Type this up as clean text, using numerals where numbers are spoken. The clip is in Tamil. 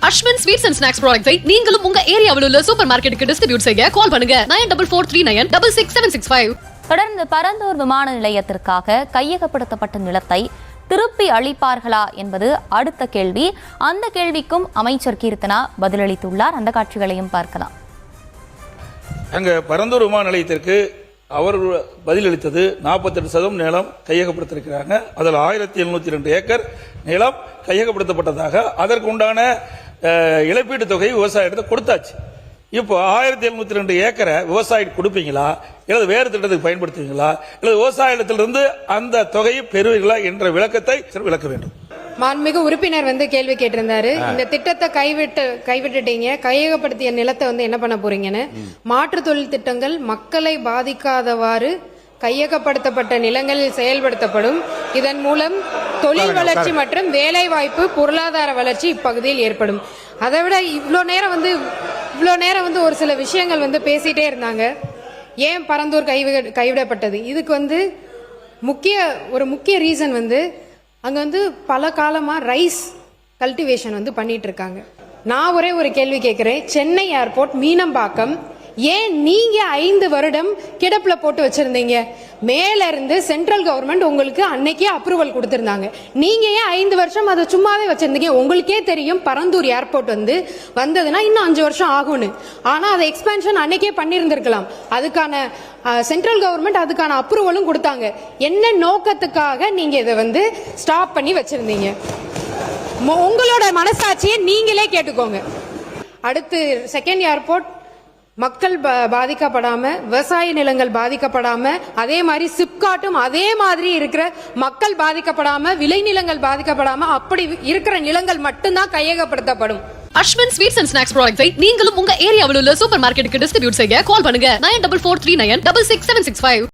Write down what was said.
அஸ்வின் ஸ்வீட்ஸ் அண்ட் ஸ்நாக்ஸ் ப்ராடக்ட்ஸை நீங்களும் உங்க ஏரியாவில் உள்ள சூப்பர் மார்க்கெட்டுக்கு டிஸ்ட்ரிபியூட் செய்ய கால் பண்ணுங்க 9443966765. தொடர்ந்து பரந்தூர் விமான நிலையத்திற்காக கையகப்படுத்தப்பட்ட நிலத்தை திருப்பி அளிப்பார்களா என்பது அடுத்த கேள்வி. அந்த கேள்விக்கும் அமைச்சர் கீர்த்தனா பதிலளித்துள்ளார். அந்த காட்சிகளையும் பார்க்கலாம். அங்க பரந்தூர் விமான நிலையத்திற்கு அவர் பதிலளித்தது 48% நிலம் கையகப்படுத்திருக்கிறாங்க. அதில் 1702 ஏக்கர் நிலம் கையகப்படுத்தப்பட்டதாக அதற்கு உண்டான இழப்பீட்டு தொகை விவசாயிடத்தை கொடுத்தாச்சு. இப்போ 1702 ஏக்கரை விவசாயி கொடுப்பீங்களா இல்லது வேறு திட்டத்துக்கு பயன்படுத்துவீங்களா இல்லது விவசாயத்திலிருந்து அந்த தொகையை பெறுவீங்களா என்ற விளக்கத்தை விளக்க வேண்டும். மாண்புமிகு உறுப்பினர் கேள்வி கேட்டிருந்தாரு. இந்த திட்டத்தை கைவிட்டுட்டீங்க, கையகப்படுத்திய நிலத்தை என்ன பண்ண போறீங்கன்னு. மாற்று தொழில் திட்டங்கள் மக்களை பாதிக்காதவாறு கையகப்படுத்தப்பட்ட நிலங்களில் செயல்படுத்தப்படும். இதன் மூலம் தொழில் வளர்ச்சி மற்றும் வேலை வாய்ப்பு, பொருளாதார வளர்ச்சி இப்பகுதியில் ஏற்படும். அதை விட இவ்வளோ நேரம் ஒரு சில விஷயங்கள் பேசிட்டே இருந்தாங்க. ஏன் பரந்தூர் கைவிடப்பட்டது? இதுக்கு முக்கிய ரீசன் அங்க பல காலமா ரைஸ் கல்டிவேஷன் பண்ணிட்டு இருக்காங்க. நான் ஒரே ஒரு கேள்வி கேட்கிறேன். சென்னை ஏர்போர்ட் மீனம்பாக்கம் ஏன் நீங்க 5 வருடம் கிடப்புல போட்டு வச்சிருந்தீங்க? மேல இருந்து சென்ட்ரல் கவர்மெண்ட் உங்களுக்கு அன்னைக்கே அப்ரூவல் கொடுத்திருந்தாங்க. நீங்க ஏன் 5 வருஷம் அதை சும்மாவே வச்சிருந்தீங்க? உங்களுக்கே தெரியும் பரந்தூர் ஏர்போர்ட் வந்ததுன்னா இன்னும் 5 வருஷம் ஆகும்னு. ஆனா அதை எக்ஸ்பேன்ஷன் அன்னைக்கே பண்ணியிருந்திருக்கலாம். அதுக்கான சென்ட்ரல் கவர்மெண்ட் அதுக்கான அப்ரூவலும் கொடுத்தாங்க. என்ன நோக்கத்துக்காக நீங்க இதை ஸ்டாப் பண்ணி வச்சிருந்தீங்க? உங்களோட மனசாட்சியை நீங்களே கேட்டுக்கோங்க. அடுத்து செகண்ட் ஏர்போர்ட் மக்கள் பாதிக்கப்படாம, விவசாய நிலங்கள் பாதிக்கப்படாம, அதே மாதிரி சிப்காட்டும் அதே மாதிரி இருக்கிற மக்கள் பாதிக்கப்படாம, விளைநிலங்கள் பாதிக்கப்படாம, அப்படி இருக்கிற நிலங்கள் மட்டும்தான் கையகப்படுத்தப்படும். அஸ்வின் ஸ்வீட்ஸ் அண்ட் ஸ்நாக்ஸ் ப்ராடக்ட்ஸை நீங்களும் உங்க ஏரியாவில் உள்ள சூப்பர் மார்க்கெட்டுக்கு டிஸ்ட்ரிபியூட் செய்ய கால் பண்ணுங்க 9443966765.